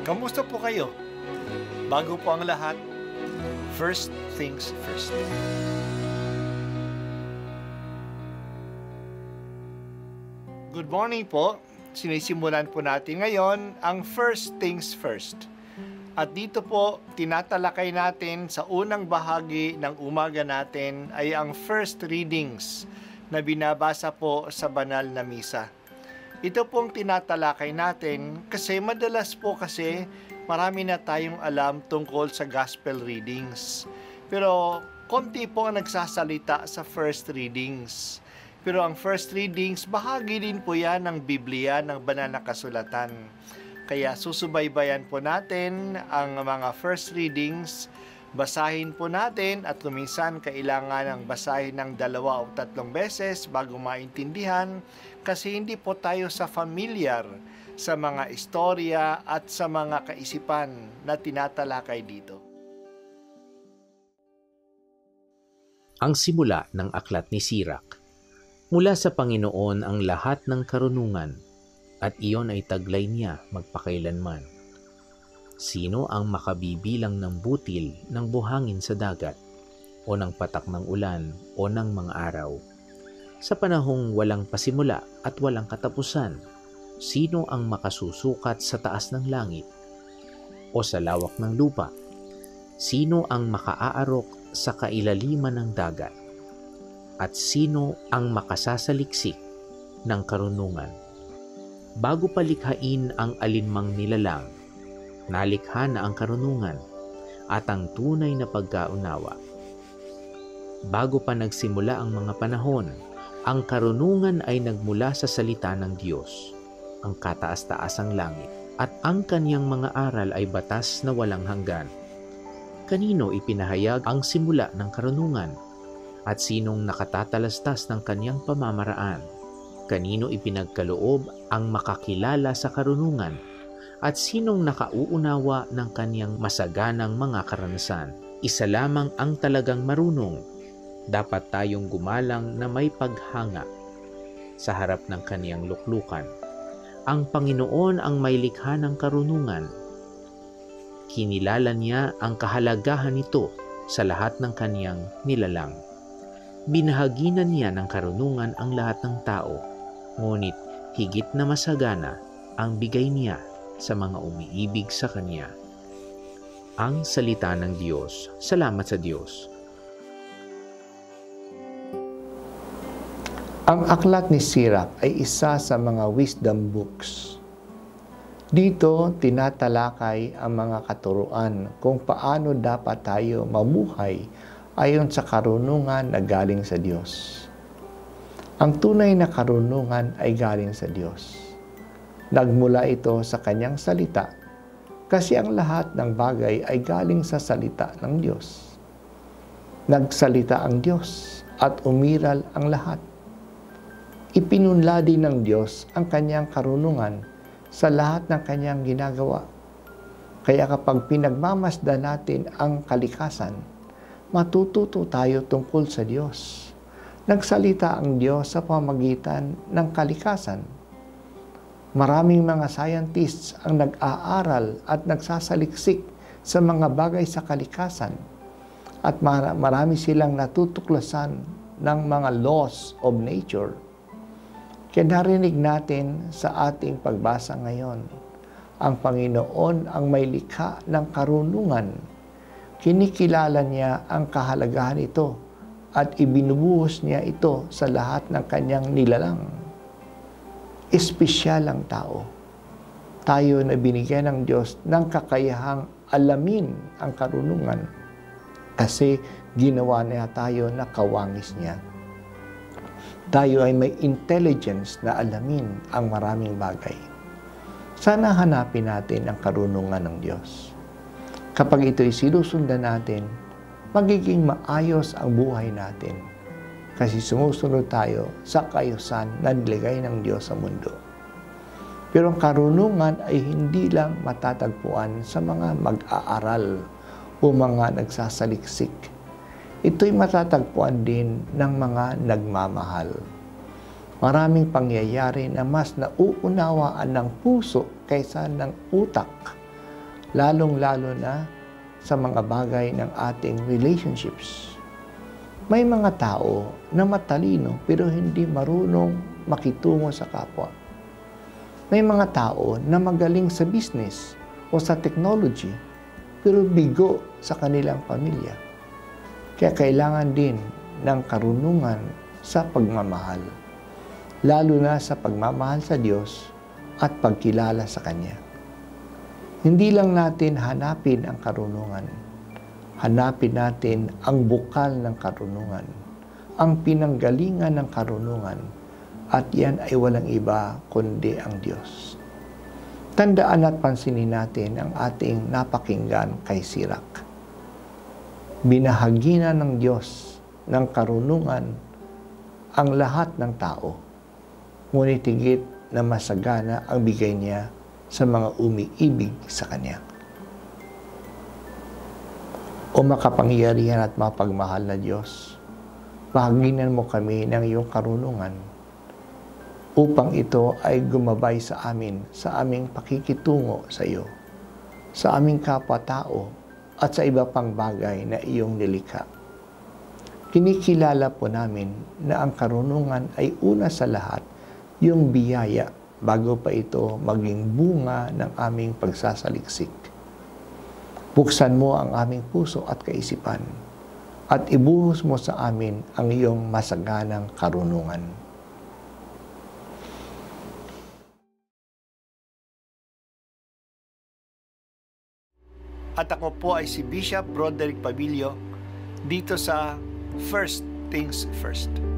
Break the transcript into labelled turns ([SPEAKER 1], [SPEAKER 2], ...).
[SPEAKER 1] Kamusta po kayo? Bago po ang lahat, first things first. Good morning po. Sinisimulan po natin ngayon ang first things first. At dito po, tinatalakay natin sa unang bahagi ng umaga natin ay ang first readings na binabasa po sa banal na misa. Ito pong tinatalakay natin kasi madalas po marami na tayong alam tungkol sa gospel readings. Pero konti po ang nagsasalita sa first readings. Pero ang first readings, bahagi din po yan ng Biblia, ng banal na kasulatan. Kaya susubaybayan po natin ang mga first readings, basahin po natin at kuminsan kailangan ng basahin ng 2 o 3 beses bago maintindihan kasi hindi po tayo familiar sa mga istorya at sa mga kaisipan na tinatalakay dito.
[SPEAKER 2] Ang simula ng aklat ni Sirach. Mula sa Panginoon ang lahat ng karunungan, at iyon ay taglay niya magpakailanman. Sino ang makabibilang ng butil ng buhangin sa dagat, o ng patak ng ulan, o ng mga araw? Sa panahong walang pasimula at walang katapusan, sino ang makasusukat sa taas ng langit, o sa lawak ng lupa? Sino ang makaaarok sa kailaliman ng dagat? At sino ang makasasaliksik ng karunungan? Bago palikhain ang alinmang nilalang, nalikha na ang karunungan at ang tunay na pagkaunawa. Bago pa nagsimula ang mga panahon, ang karunungan ay nagmula sa salita ng Diyos, ang kataas-taasang langit, at ang kanyang mga aral ay batas na walang hanggan. Kanino ipinahayag ang simula ng karunungan? At sinong nakatatalastas ng kanyang pamamaraan? Kanino ipinagkaloob ang makakilala sa karunungan? At sinong nakauunawa ng kanyang masaganang mga karanasan? Isa lamang ang talagang marunong. Dapat tayong gumalang na may paghanga sa harap ng kaniyang luklukan. Ang Panginoon ang may likha ng karunungan. Kinilala niya ang kahalagahan nito sa lahat ng kaniyang nilalang. Binahaginan niya ng karunungan ang lahat ng tao, ngunit higit na masagana ang bigay niya sa mga umiibig sa Kanya. Ang salita ng Diyos. Salamat sa Diyos.
[SPEAKER 1] Ang aklat ni Sirach ay isa sa mga wisdom books. Dito, tinatalakay ang mga katuruan kung paano dapat tayo mamuhay ayon sa karunungan na galing sa Diyos. Ang tunay na karunungan ay galing sa Diyos. Nagmula ito sa Kanyang salita kasi ang lahat ng bagay ay galing sa salita ng Diyos. Nagsalita ang Diyos at umiral ang lahat. Ipinunladi ng Diyos ang Kanyang karunungan sa lahat ng Kanyang ginagawa. Kaya kapag pinagmamasdan natin ang kalikasan, matututo tayo tungkol sa Diyos. Nagsalita ang Diyos sa pamamagitan ng kalikasan. Maraming mga scientists ang nag-aaral at nagsasaliksik sa mga bagay sa kalikasan. At marami silang natutuklasan ng mga laws of nature. Kaya narinig natin sa ating pagbasa ngayon, ang Panginoon ang may likha ng karunungan. Kinikilala niya ang kahalagahan ito at ibinubuhos niya ito sa lahat ng kanyang nilalang. Espesyal ang tao. Tayo na binigyan ng Diyos ng kakayahang alamin ang karunungan kasi ginawa niya tayo na kawangis niya. Tayo ay may intelligence na alamin ang maraming bagay. Sana hanapin natin ang karunungan ng Diyos. Kapag ito'y sinusundan natin, magiging maayos ang buhay natin kasi sumusunod tayo sa kaayusan na nilagay ng Diyos sa mundo. Pero ang karunungan ay hindi lang matatagpuan sa mga mag-aaral o mga nagsasaliksik. Ito'y matatagpuan din ng mga nagmamahal. Maraming pangyayari na mas nauunawaan ng puso kaysa ng utak lalong-lalo na sa mga bagay ng ating relationships. May mga tao na matalino pero hindi marunong makitungo sa kapwa. May mga tao na magaling sa business o sa technology pero bigo sa kanilang pamilya. Kaya kailangan din ng karunungan sa pagmamahal, lalo na sa pagmamahal sa Diyos at pagkilala sa Kanya. Hindi lang natin hanapin ang karunungan, hanapin natin ang bukal ng karunungan, ang pinanggalingan ng karunungan, at yan ay walang iba kundi ang Diyos. Tandaan at pansinin natin ang ating napakinggan kay Sirak. Binahagi na ng Diyos ng karunungan ang lahat ng tao, ngunit higit na masagana ang bigay niya sa mga umiibig sa Kanya. O makapangyarihan at mapagmahal na Diyos, bahaginan mo kami ng iyong karunungan upang ito ay gumabay sa amin sa aming pakikitungo sa iyo, sa aming kapwa-tao at sa iba pang bagay na iyong nilikha. Kinikilala po namin na ang karunungan ay una sa lahat yung biyaya bago pa ito maging bunga ng aming pagsasaliksik. Buksan mo ang aming puso at kaisipan at ibuhos mo sa amin ang iyong masaganang karunungan. At ako po ay si Bishop Broderick Pabilio dito sa First Things First.